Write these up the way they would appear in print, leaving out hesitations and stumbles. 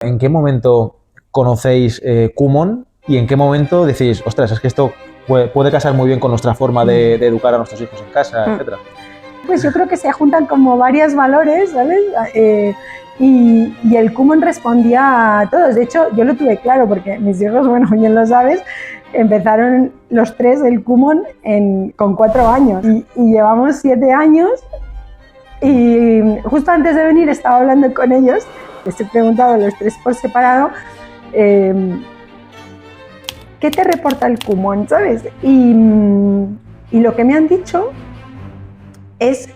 ¿En qué momento conocéis Kumon y en qué momento decís, ostras, es que esto puede casar muy bien con nuestra forma de educar a nuestros hijos en casa, etcétera? Pues yo creo que se juntan como varios valores, ¿sabes? Y el Kumon respondía a todos. De hecho, yo lo tuve claro porque mis hijos, bueno, bien lo sabes, empezaron los tres el Kumon con 4 años y llevamos 7 años. Y justo antes de venir estaba hablando con ellos, les he preguntado a los tres por separado, ¿qué te reporta el Kumon? ¿Sabes? Y lo que me han dicho es...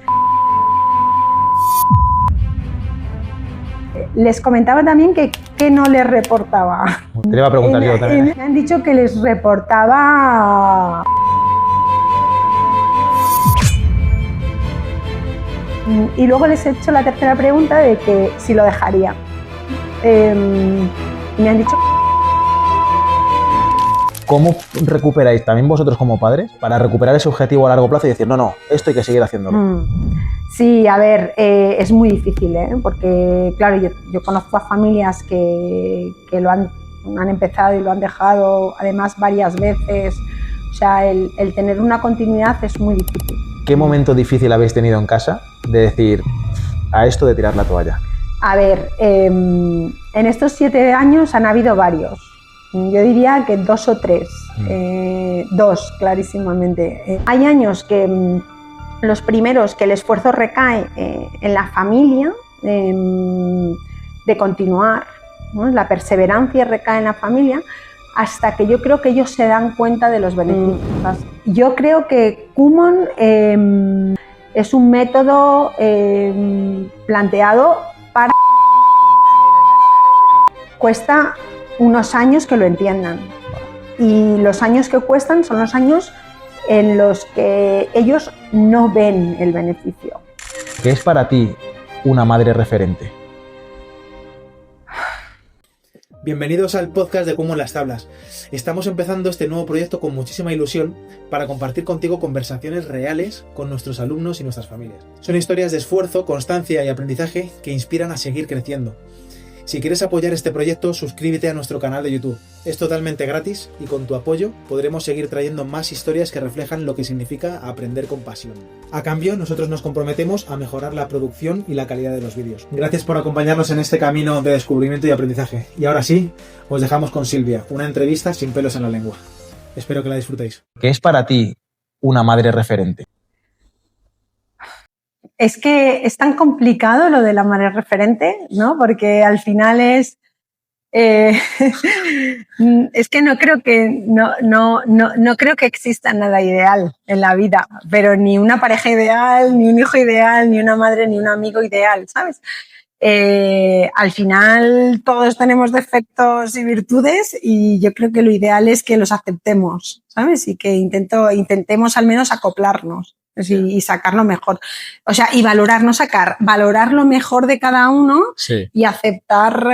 Les comentaba también que no les reportaba. Te le iba a preguntar yo también. Me han dicho que les reportaba... Y luego les he hecho la tercera pregunta de que si lo dejaría. Me han dicho... ¿Cómo recuperáis también vosotros como padres para recuperar ese objetivo a largo plazo y decir, no, esto hay que seguir haciéndolo? Sí, a ver, es muy difícil, porque claro, yo conozco a familias que lo han empezado y lo han dejado además varias veces. O sea, el tener una continuidad es muy difícil. ¿Qué momento difícil habéis tenido en casa de decir a esto de tirar la toalla? A ver, en estos 7 años han habido varios. Yo diría que 2 o 3. 2, clarísimamente. Hay años que los primeros que el esfuerzo recae en la familia de continuar, ¿no? La perseverancia recae en la familia, hasta que yo creo que ellos se dan cuenta de los beneficios. Yo creo que Kumon es un método planteado para... Cuesta unos años que lo entiendan, y los años que cuestan son los años en los que ellos no ven el beneficio. ¿Qué es para ti una madre referente? Bienvenidos al podcast de Kumon las tablas. Estamos empezando este nuevo proyecto con muchísima ilusión para compartir contigo conversaciones reales con nuestros alumnos y nuestras familias. Son historias de esfuerzo, constancia y aprendizaje que inspiran a seguir creciendo. Si quieres apoyar este proyecto, suscríbete a nuestro canal de YouTube. Es totalmente gratis y con tu apoyo podremos seguir trayendo más historias que reflejan lo que significa aprender con pasión. A cambio, nosotros nos comprometemos a mejorar la producción y la calidad de los vídeos. Gracias por acompañarnos en este camino de descubrimiento y aprendizaje. Y ahora sí, os dejamos con Silvia, una entrevista sin pelos en la lengua. Espero que la disfrutéis. ¿Qué es para ti una madre referente? Es que es tan complicado lo de la madre referente, ¿no? Porque al final es que no creo que exista nada ideal en la vida, pero ni una pareja ideal, ni un hijo ideal, ni una madre, ni un amigo ideal, ¿sabes? Al final todos tenemos defectos y virtudes, y yo creo que lo ideal es que los aceptemos, ¿sabes? Y que intentemos al menos acoplarnos. Y sacar lo mejor, o sea, y valorar lo mejor de cada uno, sí. Y aceptar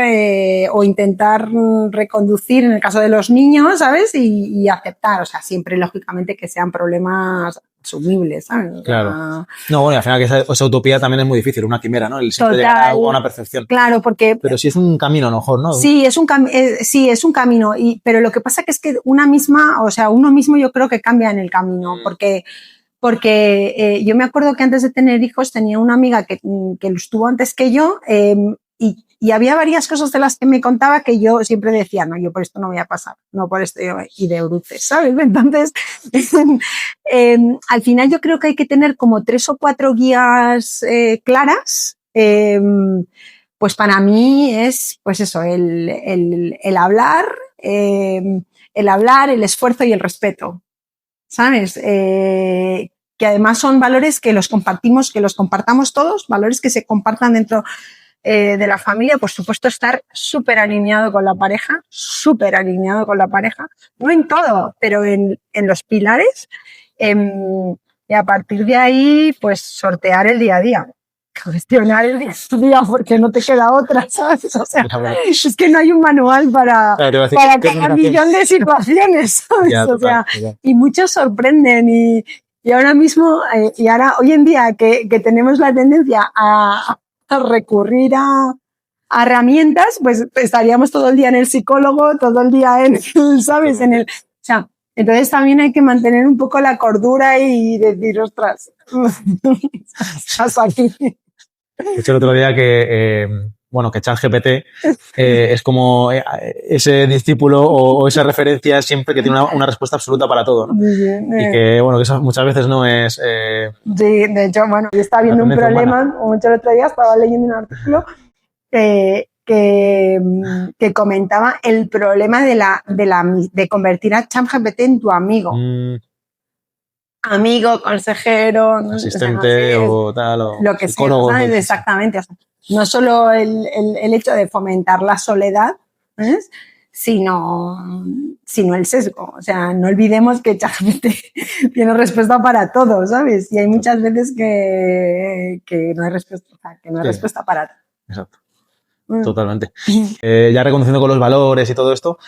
o intentar reconducir en el caso de los niños, ¿sabes? Y aceptar, o sea, siempre lógicamente que sean problemas asumibles, ¿sabes? Claro. No, bueno, y al final que esa utopía también es muy difícil, una quimera, ¿no? El siempre llegar a una perfección. Claro, porque... Pero sí es un camino a lo mejor, ¿no? Sí, es un camino, pero lo que pasa que es que uno mismo yo creo que cambia en el camino, porque yo me acuerdo que antes de tener hijos tenía una amiga que los tuvo antes que yo, y había varias cosas de las que me contaba que yo siempre decía, no, yo por esto no voy a pasar, no por esto, y de bruces, ¿sabes? Entonces, al final yo creo que hay que tener como 3 o 4 guías claras. Pues para mí es, pues eso, el hablar, el esfuerzo y el respeto. ¿Sabes? Que además son valores que los compartamos todos, valores que se compartan dentro de la familia. Por supuesto, estar súper alineado con la pareja, no en todo, pero en los pilares, y a partir de ahí, pues sortear el día a día. Gestionar el día porque no te queda otra, ¿sabes? O sea, es que no hay un manual para cada millón de situaciones, ¿sabes? Ya, total, o sea, y muchos sorprenden y ahora mismo, hoy en día que tenemos la tendencia a recurrir a herramientas, pues estaríamos todo el día en el psicólogo, todo el día ¿sabes? O sea, entonces también hay que mantener un poco la cordura y decir, ostras, hasta aquí. De hecho, el otro día que ChatGPT es como ese discípulo o esa referencia siempre que tiene una respuesta absoluta para todo, ¿no? Y que eso muchas veces no es... Sí, de hecho, yo estaba viendo un problema, mucho el otro día estaba leyendo un artículo que comentaba el problema de convertir a ChatGPT en tu amigo. Amigo, consejero, asistente o tal, o lo que sea, ¿sabes? Exactamente. O sea, no solo el hecho de fomentar la soledad, ¿ves? Sino el sesgo. O sea, no olvidemos que ChatGPT tiene respuesta para todo, ¿sabes? Y hay muchas veces que no hay respuesta, o sea, que no hay respuesta para todo. Exacto. Totalmente. Ya reconociendo con los valores y todo esto,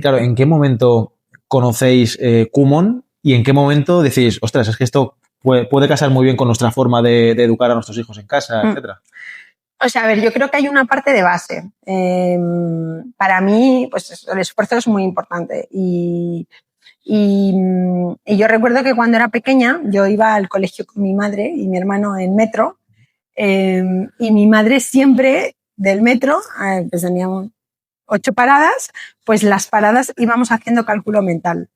claro, ¿en qué momento conocéis Kumon y en qué momento decís, ostras, es que esto puede casar muy bien con nuestra forma de educar a nuestros hijos en casa, etcétera? O sea, a ver, yo creo que hay una parte de base. Para mí, pues el esfuerzo es muy importante y yo recuerdo que cuando era pequeña yo iba al colegio con mi madre y mi hermano en metro y mi madre siempre del metro, pues teníamos 8 paradas, pues las paradas íbamos haciendo cálculo mental.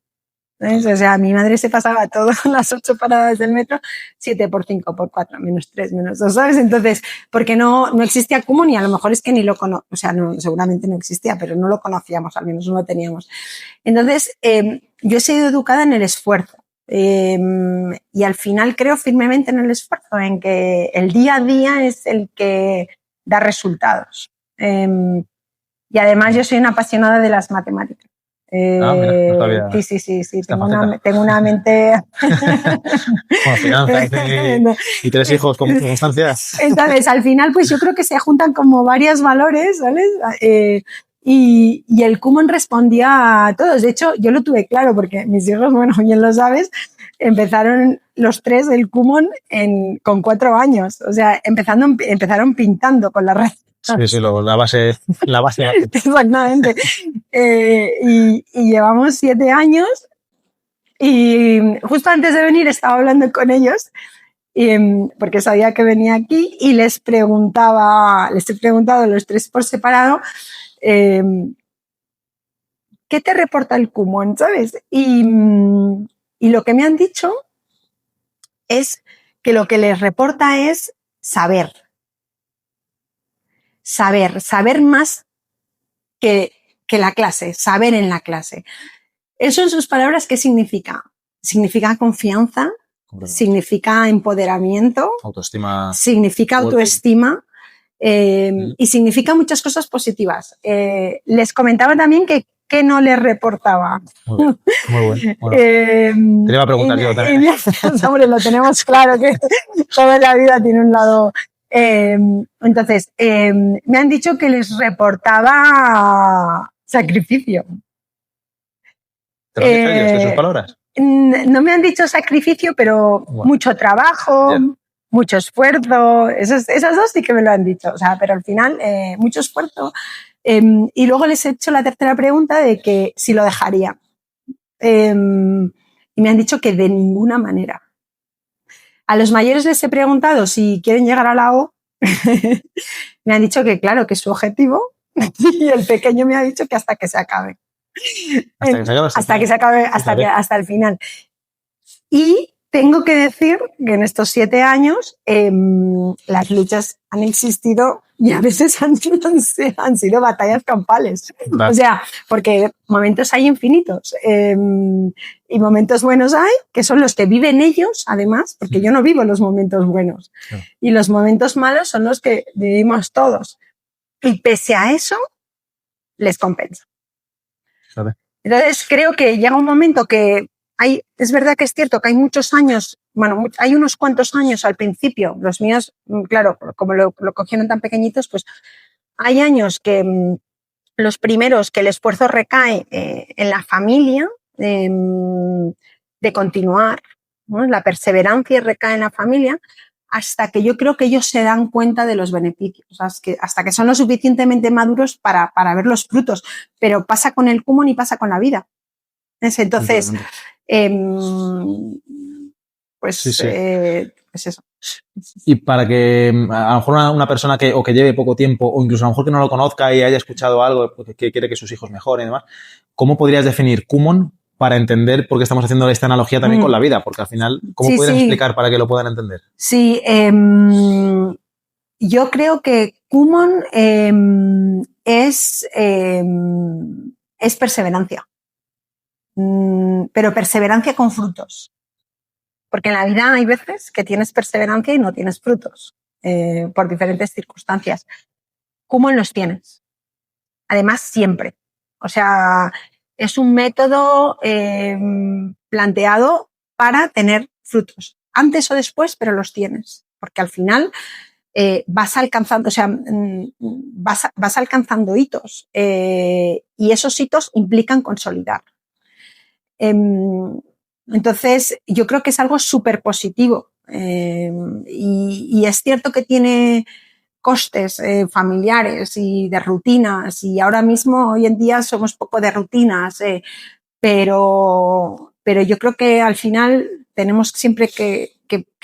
¿Ves? O sea, mi madre se pasaba todas las 8 paradas del metro, 7 por 5 por 4, menos 3, menos 2, ¿sabes? Entonces, porque no existía Kumon y a lo mejor es que ni lo conocíamos, o sea, no, seguramente no existía, pero no lo conocíamos, al menos no lo teníamos. Entonces, yo he sido educada en el esfuerzo y al final creo firmemente en el esfuerzo, en que el día a día es el que da resultados. Y además yo soy una apasionada de las matemáticas. Mira, no sabía. Sí. Tengo una mente. Bueno, finanzas y 3 hijos con circunstancias. Entonces, al final, pues yo creo que se juntan como varios valores, ¿sabes? Y el Kumon respondía a todos. De hecho, yo lo tuve claro porque mis hijos, bueno, bien lo sabes, empezaron los 3 el Kumon con 4 años. O sea, empezaron pintando con la red. Sí, la base. Exactamente. Y llevamos 7 años y justo antes de venir estaba hablando con ellos porque sabía que venía aquí y les he preguntado a los 3 por separado ¿qué te reporta el Kumon? ¿Sabes? Y lo que me han dicho es que lo que les reporta es saber más que la clase, saber en la clase. Eso en sus palabras, ¿qué significa? Significa confianza, significa empoderamiento, autoestima, significa autoestima y significa muchas cosas positivas. Les comentaba también que no les reportaba. Muy bueno. Te iba a preguntar yo también. Hombre, lo tenemos claro que toda la vida tiene un lado. Entonces, me han dicho que les reportaba sacrificio. ¿Te lo han dicho ellos, de sus palabras? No me han dicho sacrificio, pero mucho trabajo, mucho esfuerzo. Esas 2 sí que me lo han dicho. O sea, pero al final, mucho esfuerzo. Y luego les he hecho la tercera pregunta de que si lo dejaría. Y me han dicho que de ninguna manera. A los mayores les he preguntado si quieren llegar a la O. Me han dicho que claro, que es su objetivo. Y el pequeño me ha dicho que hasta que se acabe. Hasta el final. Y tengo que decir que en estos 7 años las luchas han existido y a veces han sido batallas campales. O sea, porque momentos hay infinitos y momentos buenos hay, que son los que viven ellos, además, porque yo no vivo los momentos buenos. Y los momentos malos son los que vivimos todos. Y pese a eso, les compensa. Entonces, creo que llega un momento que es verdad que es cierto que hay muchos años, hay unos cuantos años al principio, los míos, claro, como lo cogieron tan pequeñitos, pues hay años que los primeros que el esfuerzo recae en la familia, de continuar, ¿no? La perseverancia recae en la familia, hasta que yo creo que ellos se dan cuenta de los beneficios, hasta que son lo suficientemente maduros para ver los frutos. Pero pasa con el Kumon y pasa con la vida. Entonces, pues, Sí, sí. pues eso. Y para que a lo mejor una persona que lleve poco tiempo o incluso a lo mejor que no lo conozca y haya escuchado algo que quiere que sus hijos mejoren y demás, ¿cómo podrías definir Kumon para entender por qué estamos haciendo esta analogía también con la vida? Porque al final, ¿cómo podrías explicar para que lo puedan entender? Sí, yo creo que Kumon es perseverancia, pero perseverancia con frutos. Porque en la vida hay veces que tienes perseverancia y no tienes frutos, por diferentes circunstancias. Kumon los tienes. Además, siempre. O sea, es un método planteado para tener frutos. Antes o después, pero los tienes. Porque al final vas alcanzando, o sea, vas alcanzando hitos. Y esos hitos implican consolidar. Entonces, yo creo que es algo súper positivo. Y es cierto que tiene costes familiares y de rutinas, y ahora mismo, hoy en día, somos poco de rutinas, pero yo creo que al final tenemos siempre que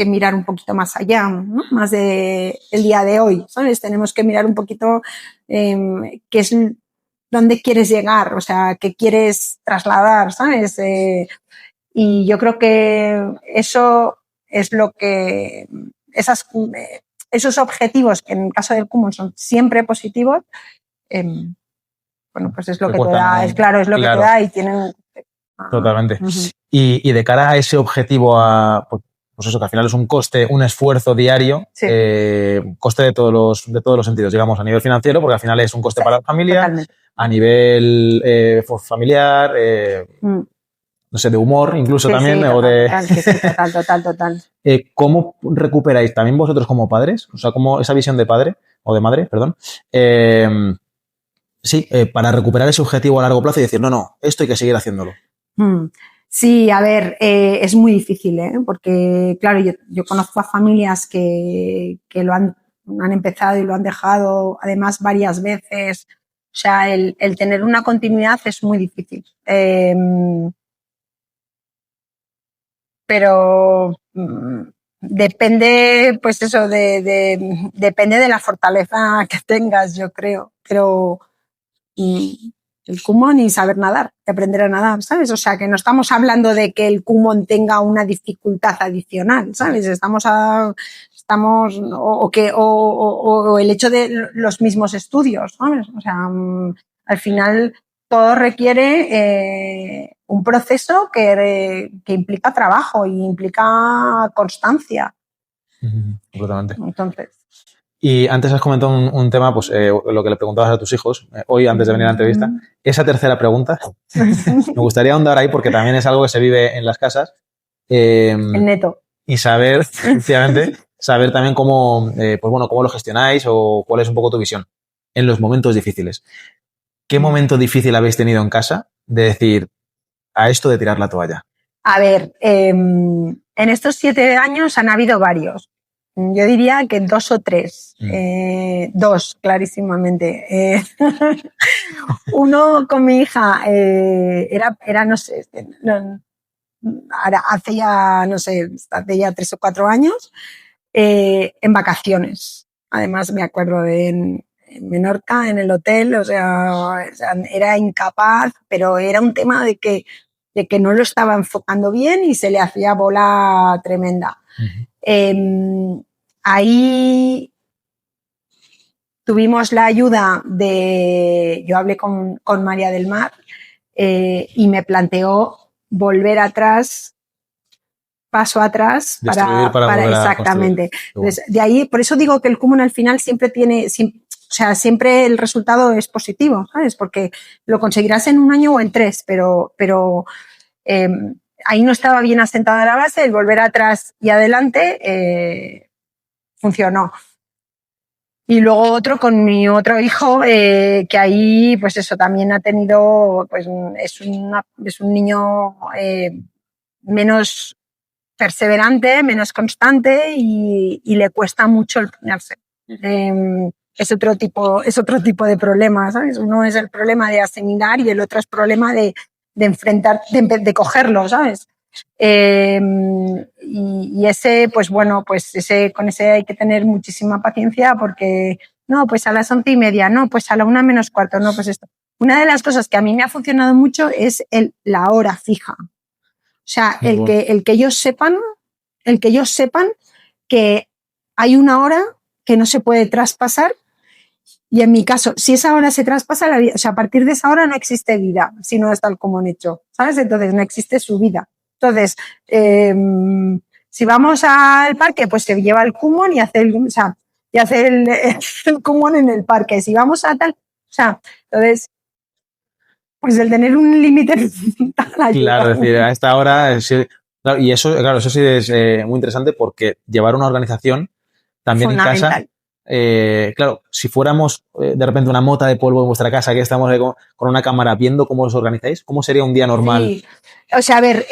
mirar un poquito más allá, ¿no? Más de el día de hoy, ¿sabes? Tenemos que mirar un poquito qué es, dónde quieres llegar, o sea, qué quieres trasladar, ¿sabes? Y yo creo que eso es lo que esos objetivos, que en el caso del Kumon son siempre positivos, bueno, pues es lo que te da, es claro, es lo que te da y tienen... Totalmente. Y de cara a ese objetivo, pues eso, que al final es un coste, un esfuerzo diario, Sí. Coste de todos los sentidos, digamos, a nivel financiero, porque al final es un coste para la familia, Totalmente. a nivel familiar, no sé, de humor incluso también. Sí, o de... total. ¿Cómo recuperáis también vosotros como padres? O sea, como esa visión de padre, o de madre, perdón, para recuperar ese objetivo a largo plazo y decir, no, esto hay que seguir haciéndolo. Sí, a ver, es muy difícil, porque, claro, yo conozco a familias que lo han empezado y lo han dejado, además, varias veces. O sea, el tener una continuidad es muy difícil. Pero depende, pues eso, depende de la fortaleza que tengas, yo creo. Pero el Kumon y saber nadar, aprender a nadar, ¿sabes? O sea, que no estamos hablando de que el Kumon tenga una dificultad adicional, ¿sabes? O el hecho de los mismos estudios, ¿sabes? O sea, al final todo requiere un proceso que implica trabajo y implica constancia. Completamente. Entonces. Y antes has comentado un tema, pues lo que le preguntabas a tus hijos, hoy antes de venir a la entrevista. Esa tercera pregunta, me gustaría ahondar ahí porque también es algo que se vive en las casas. El neto. Y saber, efectivamente, saber también cómo lo gestionáis o cuál es un poco tu visión en los momentos difíciles. ¿Qué momento difícil habéis tenido en casa de decir a esto de tirar la toalla? A ver, en estos 7 años han habido varios. Yo diría que 2 o 3. 2, clarísimamente. Uno con mi hija era no sé, hace ya 3 o 4 años, en vacaciones. Además, me acuerdo en Menorca, en el hotel, o sea, era incapaz, pero era un tema de que no lo estaba enfocando bien y se le hacía bola tremenda. Ahí tuvimos la ayuda yo hablé con María del Mar y me planteó volver atrás, paso atrás para exactamente. Entonces, de ahí, por eso digo que el Kumon al final siempre siempre el resultado es positivo, ¿sabes? Porque lo conseguirás en 1 año o en 3, pero ahí no estaba bien asentada la base, el volver atrás y adelante funcionó. Y luego otro con mi otro hijo, que ahí, pues eso, también ha tenido, pues es un niño menos perseverante, menos constante y le cuesta mucho el ponerse. Es otro tipo de problema, ¿sabes? Uno es el problema de asimilar y el otro es el problema de enfrentar, de cogerlo, ¿sabes? Y ese, pues bueno, pues con ese hay que tener muchísima paciencia porque, no, pues a las 11:30, no, pues a la 1:45, no, pues esto. Una de las cosas que a mí me ha funcionado mucho es la hora fija. O sea, el que ellos sepan que hay una hora que no se puede traspasar. Y en mi caso, si esa hora se traspasa, o sea, a partir de esa hora no existe vida, si no es tal como han hecho, ¿sabes? Entonces no existe su vida. Entonces, si vamos al parque, pues se lleva el kumon y hace el kumon en el parque. Si vamos a tal, o sea, entonces, pues el tener un límite Claro, es decir, a esta hora, sí, claro, y eso, claro, eso sí es muy interesante porque llevar una organización también en casa. Claro, si fuéramos de repente una mota de polvo en vuestra casa, que estamos con una cámara viendo cómo os organizáis, ¿cómo sería un día normal? Sí. O sea, a ver,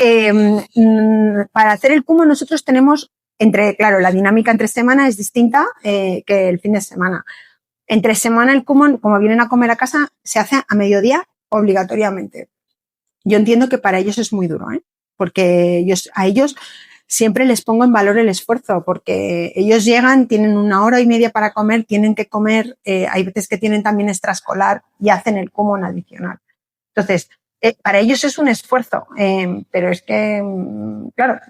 para hacer el kumon nosotros tenemos claro, la dinámica entre semana es distinta que el fin de semana. Entre semana el kumon, como vienen a comer a casa, se hace a mediodía obligatoriamente. Yo entiendo que para ellos es muy duro, porque a ellos siempre les pongo en valor el esfuerzo, porque ellos llegan, tienen 1 hora y media para comer, tienen que comer, hay veces que tienen también extraescolar y hacen el kumon adicional. Entonces, para ellos es un esfuerzo, pero es que, claro,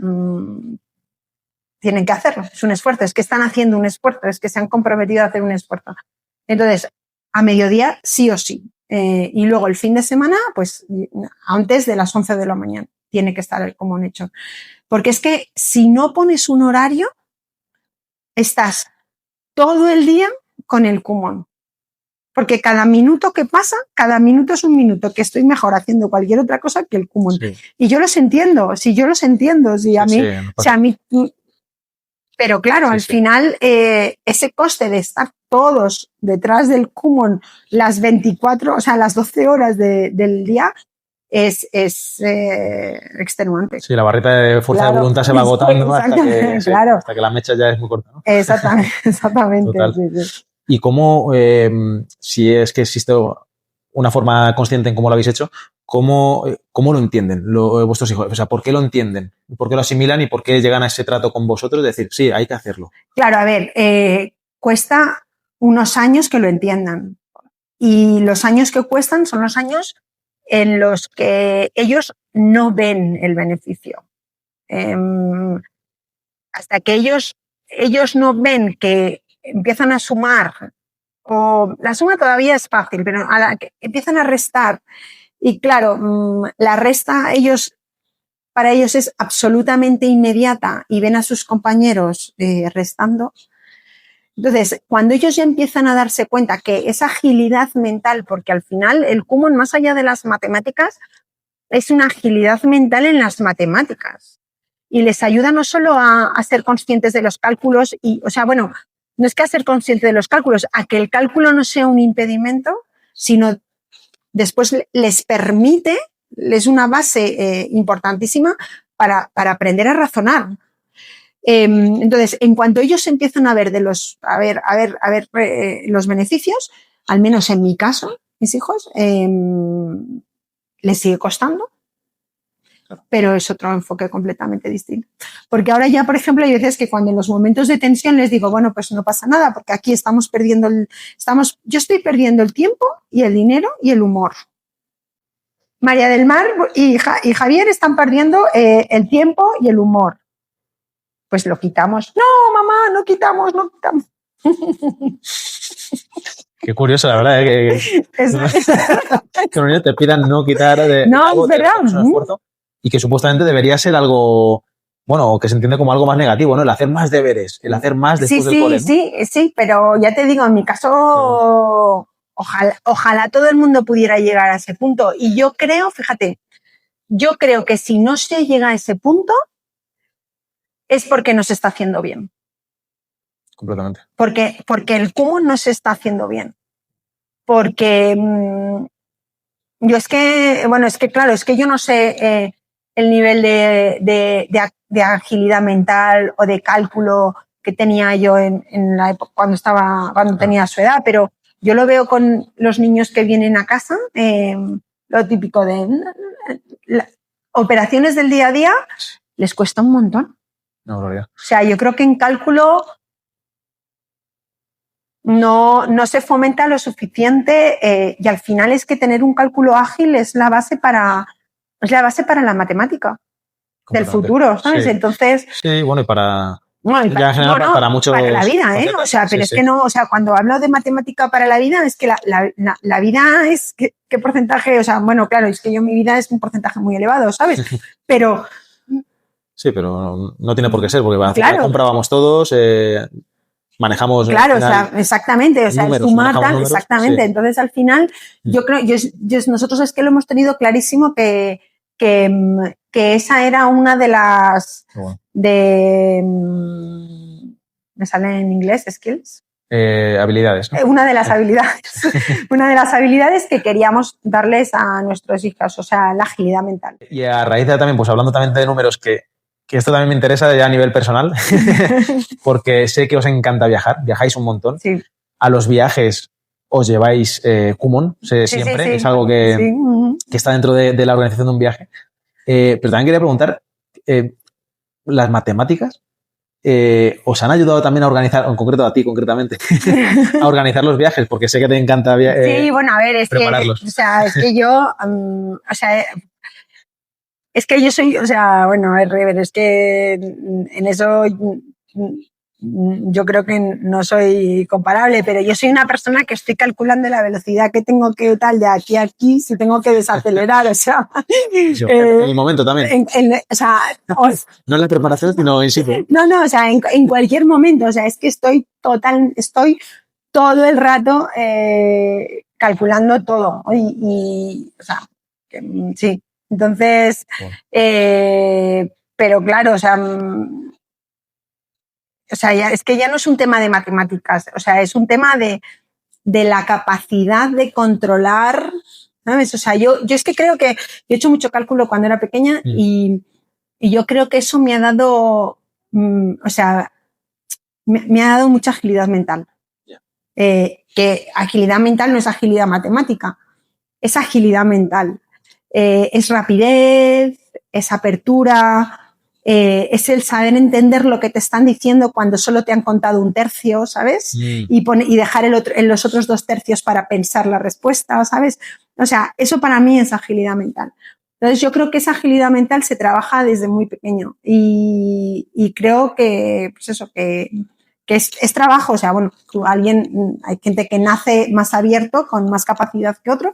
tienen que hacerlo, es un esfuerzo, es que están haciendo un esfuerzo, es que se han comprometido a hacer un esfuerzo. Entonces, a mediodía sí o sí. Y luego el fin de semana, pues antes de las 11 de la mañana tiene que estar el kumon hecho. Porque es que si no pones un horario, estás todo el día con el kumon. Porque cada minuto que pasa, cada minuto es un minuto que estoy mejor haciendo cualquier otra cosa que el kumon. Sí. Y yo los entiendo, si a mí, o sea, a mí, pero claro, al final, ese coste de estar todos detrás del kumon las 24, o sea, las 12 horas del día, es extenuante. Sí, la barrita de fuerza de voluntad se va agotando hasta que la mecha ya es muy corta, ¿no? Exactamente. Total. Sí. Y cómo, si es que existe una forma consciente en cómo lo habéis hecho, ¿cómo lo entienden vuestros hijos? O sea, ¿por qué lo entienden? ¿Por qué lo asimilan y por qué llegan a ese trato con vosotros? Decir, sí, hay que hacerlo. Claro, a ver, cuesta unos años que lo entiendan. Y los años que cuestan son los años en los que ellos no ven el beneficio. Hasta que ellos no ven que empiezan a sumar, o la suma todavía es fácil, pero a la que empiezan a restar, y claro, la resta para ellos es absolutamente inmediata y ven a sus compañeros restando. Entonces, cuando ellos ya empiezan a darse cuenta que esa agilidad mental, porque al final el kumon, más allá de las matemáticas, es una agilidad mental en las matemáticas. Y les ayuda no solo a ser conscientes de los cálculos, o sea, bueno, no es que a ser conscientes de los cálculos, a que el cálculo no sea un impedimento, sino después les permite, es una base importantísima para aprender a razonar. Entonces, en cuanto ellos empiezan a ver los beneficios, al menos en mi caso, mis hijos, les sigue costando, pero es otro enfoque completamente distinto. Porque ahora ya, por ejemplo, hay veces que cuando en los momentos de tensión les digo, bueno, pues no pasa nada, porque aquí yo estoy perdiendo el tiempo y el dinero y el humor. María del Mar y Javier están perdiendo el tiempo y el humor. Pues lo quitamos. No, mamá, no quitamos. Qué curioso, la verdad, que los niños te pidan no quitar no, es verdad. Un esfuerzo, y que supuestamente debería ser algo, bueno, que se entiende como algo más negativo, ¿no? El hacer más deberes, el hacer más después del cole, ¿no? Sí, pero ya te digo, en mi caso, ojalá todo el mundo pudiera llegar a ese punto. Y yo creo, fíjate, que si no se llega a ese punto, es porque no se está haciendo bien. Completamente. Porque el kumon no se está haciendo bien. Porque yo claro, es que yo no sé, el nivel de agilidad mental o de cálculo que tenía yo en la época cuando tenía su edad, pero yo lo veo con los niños que vienen a casa, lo típico de operaciones del día a día, les cuesta un montón. No, Gloria. O sea, yo creo que en cálculo no se fomenta lo suficiente y al final es que tener un cálculo ágil es la base para la matemática del futuro, ¿sabes? Sí. entonces... Sí, bueno, y para... Bueno, ya en general para muchos... Para la vida, ¿eh? O sea, pero es que no... O sea, cuando hablo de matemática para la vida, es que la vida es... ¿Qué porcentaje? O sea, bueno, claro, es que mi vida es un porcentaje muy elevado, ¿sabes? Pero... Sí, pero no tiene por qué ser, porque claro, la comprábamos todos, manejamos... Claro, o sea, exactamente, o sea, números, sumar tal, exactamente. Sí. Entonces, al final, yo creo, nosotros es que lo hemos tenido clarísimo que esa era una de las... Bueno. me sale en inglés, skills. Habilidades, ¿no? Una de las habilidades que queríamos darles a nuestros hijos, o sea, la agilidad mental. Y a raíz de también, pues hablando también de números, que esto también me interesa ya a nivel personal, porque sé que os encanta viajar, viajáis un montón. Sí. A los viajes os lleváis Kumon, siempre, sí. Es algo que está dentro de la organización de un viaje. Pero también quería preguntar, ¿las matemáticas os han ayudado también a organizar, en concreto a ti concretamente, a organizar los viajes? Porque sé que te encanta sí, bueno, a ver, es prepararlos. Que, o sea, es que yo, o sea, es que yo soy, o sea, bueno, a ver, es que en eso yo creo que no soy comparable, pero yo soy una persona que estoy calculando la velocidad que tengo que tal de aquí a aquí, si tengo que desacelerar, o sea... en el momento también. O sea... No en la preparación, sino en sí. No, o sea, en cualquier momento, o sea, es que estoy todo el rato calculando todo y o sea, sí. Entonces, bueno. Pero claro, o sea, es que ya no es un tema de matemáticas, o sea, es un tema de la capacidad de controlar, ¿sabes? O sea, yo es que creo que yo he hecho mucho cálculo cuando era pequeña y yo creo que eso me ha dado, o sea, me ha dado mucha agilidad mental. Que agilidad mental no es agilidad matemática, es agilidad mental. Es rapidez, es apertura, es el saber entender lo que te están diciendo cuando solo te han contado un tercio, ¿sabes? Y dejar los otros 2 tercios para pensar la respuesta, ¿sabes? O sea, eso para mí es agilidad mental. Entonces yo creo que esa agilidad mental se trabaja desde muy pequeño y creo que, pues eso, que es trabajo, o sea, bueno, hay gente que nace más abierto, con más capacidad que otro,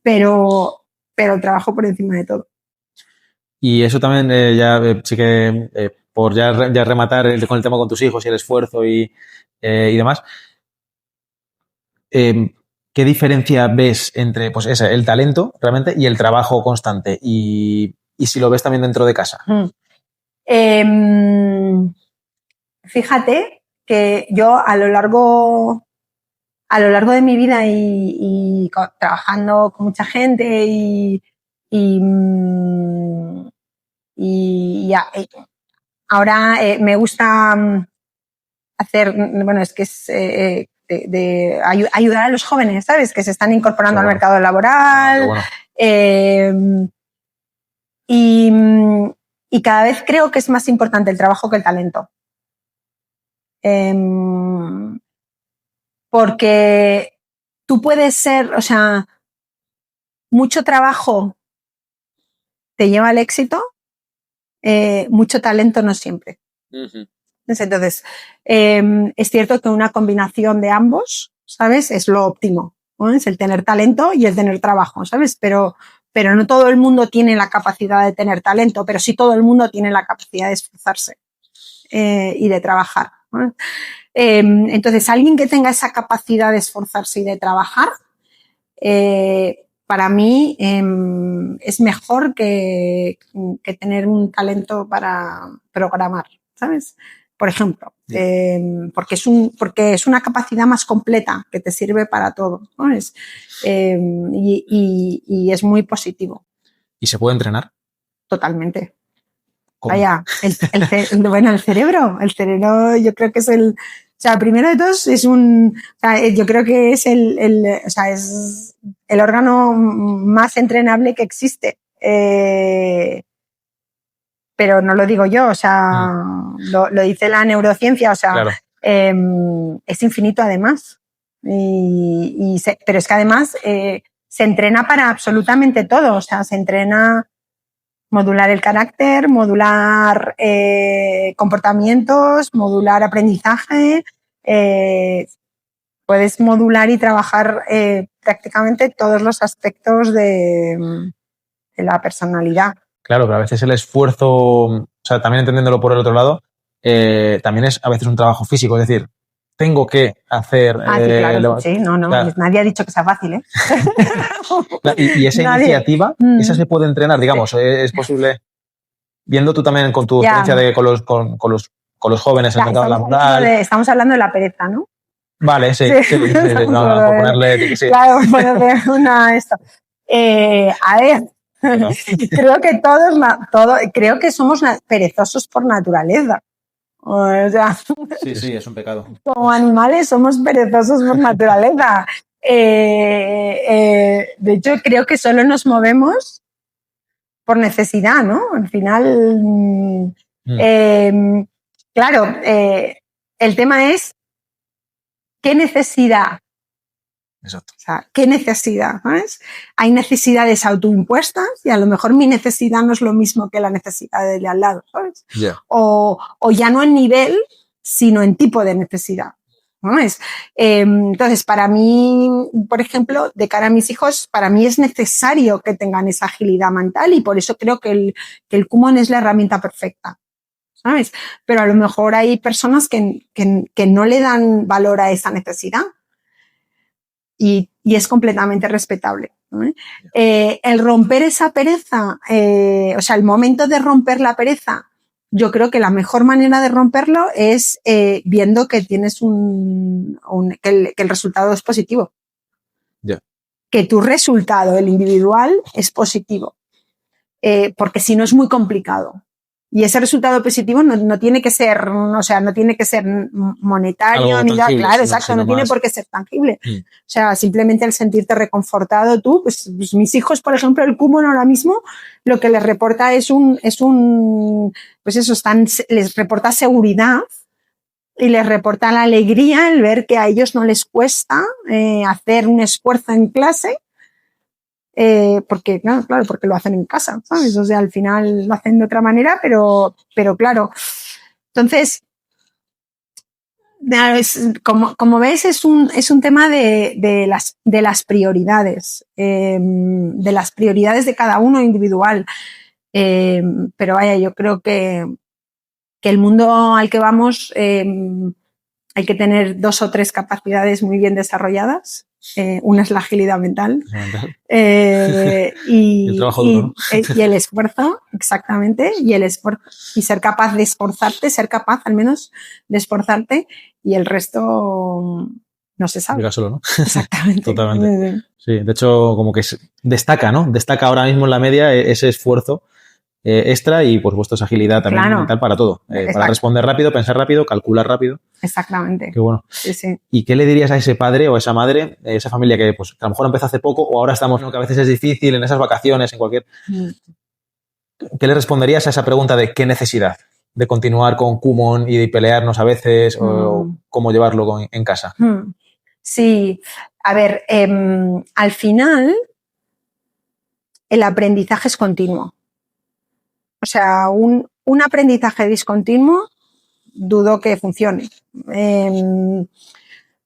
pero el trabajo por encima de todo. Y eso también sí que por ya rematar con el tema con tus hijos y el esfuerzo y demás, ¿qué diferencia ves entre pues el talento realmente y el trabajo constante? Y si lo ves también dentro de casa. Fíjate que yo a lo largo de mi vida y trabajando con mucha gente y ahora me gusta hacer, bueno, es que es de ayudar a los jóvenes, ¿sabes? Que se están incorporando al mercado laboral. Bueno. Y cada vez creo que es más importante el trabajo que el talento. Porque tú puedes ser, o sea, mucho trabajo te lleva al éxito, mucho talento no siempre. Entonces, es cierto que una combinación de ambos, ¿sabes? Es lo óptimo, ¿no? Es el tener talento y el tener trabajo, ¿sabes? Pero no todo el mundo tiene la capacidad de tener talento, pero sí todo el mundo tiene la capacidad de esforzarse y de trabajar, ¿no? Entonces, alguien que tenga esa capacidad de esforzarse y de trabajar, para mí es mejor que tener un talento para programar, ¿sabes? Por ejemplo, porque es una capacidad más completa que te sirve para todo, ¿no? Y es muy positivo. ¿Y se puede entrenar? Totalmente. ¿Cómo? Vaya, el cerebro yo creo que es o sea, primero de todos es yo creo que es es el órgano más entrenable que existe. Pero no lo digo yo, o sea, lo dice la neurociencia, o sea, Claro. Es infinito además. Pero es que además se entrena para absolutamente todo, o sea, se entrena modular el carácter, modular comportamientos, modular aprendizaje. Puedes modular y trabajar prácticamente todos los aspectos de la personalidad. Claro, pero a veces el esfuerzo, o sea, también entendiéndolo por el otro lado, también es a veces un trabajo físico, es decir, tengo que hacer... Sí, claro, sí, no, o sea, nadie ha dicho que sea fácil, ¿eh? y esa iniciativa, esa se puede entrenar, digamos, es posible, viendo tú también con tu experiencia con los jóvenes en el mercado laboral. Estamos hablando de la pereza, ¿no? Vale, sí. No, por ponerle... Sí. Claro, ponerle esto. A ver, no. Creo que somos perezosos por naturaleza. O sea, sí, es un pecado. Como animales somos perezosos por naturaleza. De hecho, creo que solo nos movemos por necesidad, ¿no? Al final, claro, el tema es ¿qué necesidad? Exacto. O sea, ¿qué necesidad? ¿Sabes? Hay necesidades autoimpuestas y a lo mejor mi necesidad no es lo mismo que la necesidad del de al lado, ¿sabes? Yeah. O ya no en nivel, sino en tipo de necesidad. ¿Sabes? Entonces, para mí, por ejemplo, de cara a mis hijos, para mí es necesario que tengan esa agilidad mental y por eso creo que el Kumon es la herramienta perfecta. ¿Sabes? Pero a lo mejor hay personas que no le dan valor a esa necesidad. Y es completamente respetable, ¿no? El romper esa pereza, o sea, el momento de romper la pereza, yo creo que la mejor manera de romperlo es viendo que tienes que el resultado es positivo. Yeah. Que tu resultado, el individual, es positivo. Porque si no es muy complicado. Y ese resultado positivo no tiene que ser, o sea, no tiene que ser monetario algo ni nada, tangible, claro, exacto, no tiene por qué ser tangible. O sea, simplemente el sentirte reconfortado tú, pues mis hijos, por ejemplo, el Kumon ahora mismo, lo que les reporta pues eso, les reporta seguridad y les reporta la alegría el ver que a ellos no les cuesta hacer un esfuerzo en clase. Porque, claro, porque lo hacen en casa, ¿sabes? O sea, al final lo hacen de otra manera, pero claro. Entonces, como ves, es un tema de las prioridades, de las prioridades de cada uno individual. Pero vaya, yo creo que el mundo al que vamos hay que tener 2 o 3 capacidades muy bien desarrolladas. Una es la agilidad mental y el trabajo duro, ¿no? Y el esfuerzo, exactamente, y el esfuerzo y ser capaz de esforzarte, ser capaz al menos de esforzarte y el resto no se sabe. Llega solo, ¿no? Exactamente. Totalmente. Sí, de hecho, como que destaca, ¿no? Destaca ahora mismo en la media ese esfuerzo extra y, por supuesto, esa agilidad también mental para todo. Para responder rápido, pensar rápido, calcular rápido. Exactamente. Qué bueno. Sí, sí. ¿Y qué le dirías a ese padre o a esa madre, esa familia que, pues, a lo mejor empezó hace poco o ahora estamos, que a veces es difícil en esas vacaciones, en cualquier... ¿Qué le responderías a esa pregunta de qué necesidad de continuar con Kumon y de pelearnos a veces o cómo llevarlo en casa? Sí. A ver, al final el aprendizaje es continuo. O sea, un aprendizaje discontinuo dudo que funcione.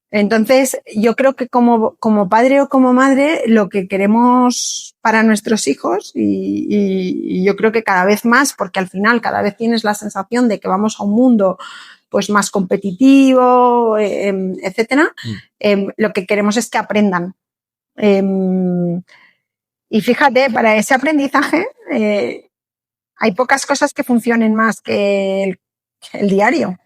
Entonces, yo creo que como padre o como madre, lo que queremos para nuestros hijos, y yo creo que cada vez más, porque al final cada vez tienes la sensación de que vamos a un mundo pues más competitivo, etcétera, lo que queremos es que aprendan. Y fíjate, para ese aprendizaje hay pocas cosas que funcionen más que el diario.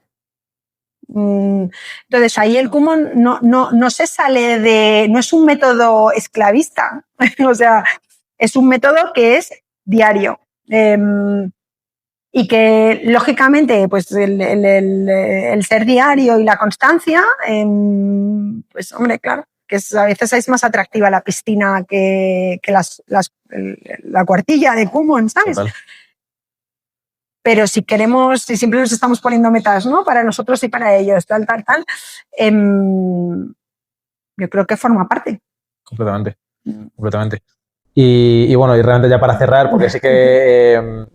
Entonces ahí el Kumon no se sale no es un método esclavista, o sea, es un método que es diario. Y que, lógicamente, pues el ser diario y la constancia, pues, hombre, claro, que a veces es más atractiva la piscina que la cuartilla de Kumon, ¿sabes? Total. Pero si queremos, si siempre nos estamos poniendo metas, ¿no? Para nosotros y para ellos, tal, yo creo que forma parte. Completamente. Y bueno, y realmente ya para cerrar, porque sí que,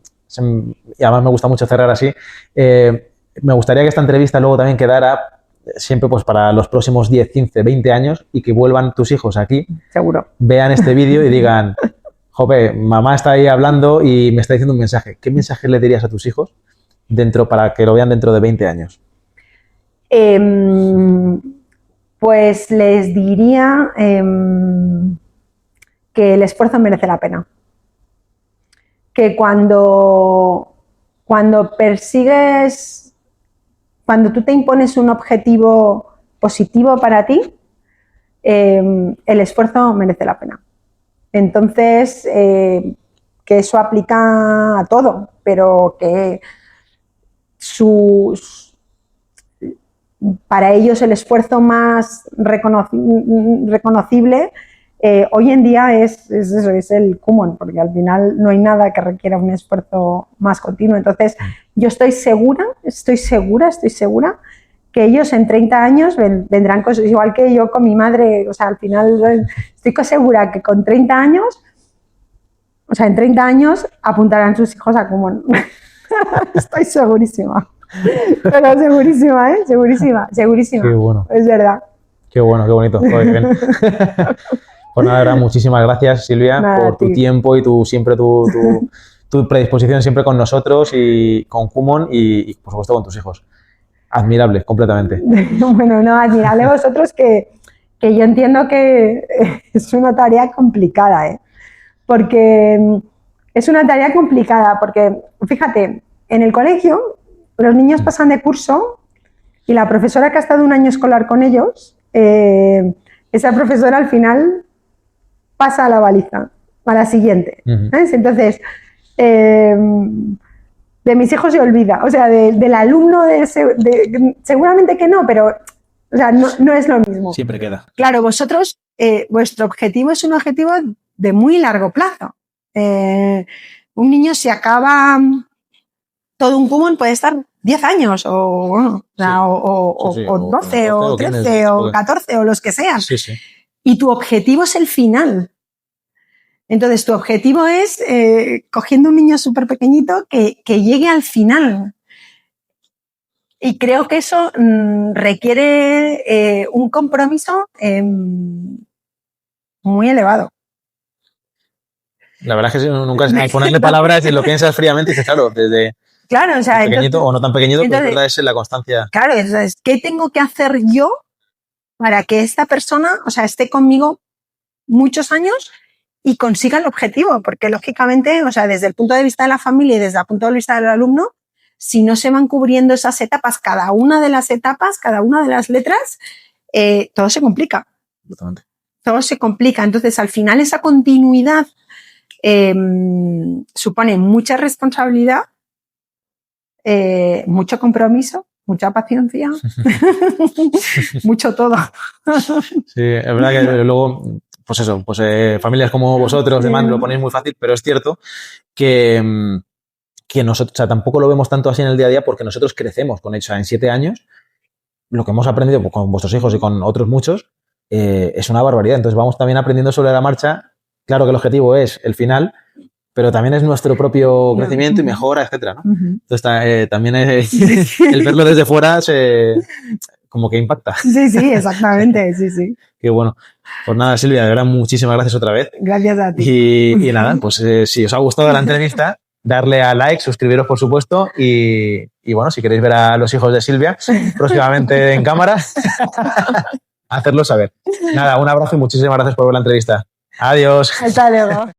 y además me gusta mucho cerrar así, me gustaría que esta entrevista luego también quedara siempre pues para los próximos 10, 15, 20 años y que vuelvan tus hijos aquí, seguro, vean este vídeo y digan, jope, mamá está ahí hablando y me está diciendo un mensaje. ¿Qué mensaje le dirías a tus hijos para que lo vean dentro de 20 años? Pues les diría que el esfuerzo merece la pena. Que cuando persigues, cuando tú te impones un objetivo positivo para ti, el esfuerzo merece la pena. Entonces, que eso aplica a todo, pero que para ellos el esfuerzo más reconocible hoy en día es el Kumon, porque al final no hay nada que requiera un esfuerzo más continuo. Entonces, yo estoy segura que ellos en 30 años vendrán cosas, igual que yo con mi madre, o sea, al final estoy segura que con 30 años, o sea, en 30 años apuntarán sus hijos a Kumon. Estoy segurísima. Pero segurísima, ¿eh? Segurísima. Qué bueno. Es verdad. Qué bueno, qué bonito. Joder, bien. Pues nada, muchísimas gracias, Silvia, por tu tiempo y tu predisposición siempre con nosotros y con Kumon y, por supuesto, con tus hijos. Admirable, completamente. Bueno, no, admirable vosotros que yo entiendo que es una tarea complicada, ¿eh? Porque es una tarea complicada, porque, fíjate, en el colegio los niños pasan de curso y la profesora que ha estado un año escolar con ellos, esa profesora al final pasa a la baliza, a la siguiente. ¿Sabes? Entonces, de mis hijos se olvida, o sea, del alumno, seguramente que no, pero o sea, no es lo mismo. Siempre queda. Claro, vosotros, vuestro objetivo es un objetivo de muy largo plazo. Un niño, si acaba todo un Kumon, puede estar 10 años o 12 o 13 o 14 o los que sean. Sí, sí. Y tu objetivo es el final. Entonces, tu objetivo es, cogiendo un niño súper pequeñito, que llegue al final. Y creo que eso requiere un compromiso muy elevado. La verdad es que nunca es ponerle palabras y lo piensas fríamente y dices, claro, desde claro, o sea, pequeñito entonces, o no tan pequeñito, entonces, pero es verdad, es la constancia. Claro, entonces, ¿qué tengo que hacer yo para que esta persona, o sea, esté conmigo muchos años y consiga el objetivo? Porque, lógicamente, o sea, desde el punto de vista de la familia y desde el punto de vista del alumno, si no se van cubriendo esas etapas, cada una de las etapas, cada una de las letras, todo se complica. Totalmente. Todo se complica. Entonces, al final, esa continuidad supone mucha responsabilidad, mucho compromiso, mucha paciencia, mucho todo. Sí, es verdad que luego, pues eso, pues familias como vosotros, demás, lo ponéis muy fácil, pero es cierto que nosotros, o sea, tampoco lo vemos tanto así en el día a día porque nosotros crecemos con eso. O sea, en 7 años, lo que hemos aprendido pues, con vuestros hijos y con otros muchos, es una barbaridad. Entonces vamos también aprendiendo sobre la marcha. Claro que el objetivo es el final, pero también es nuestro propio crecimiento y mejora, etcétera, ¿no? Entonces también el verlo desde fuera como que impacta. Sí, exactamente, sí. Qué bueno. Pues nada, Silvia, de verdad, muchísimas gracias otra vez. Gracias a ti. Y nada, pues si os ha gustado la entrevista, darle a like, suscribiros, por supuesto, y bueno, si queréis ver a los hijos de Silvia próximamente en cámara, hacerlo saber. Nada, un abrazo y muchísimas gracias por ver la entrevista. Adiós. Hasta luego.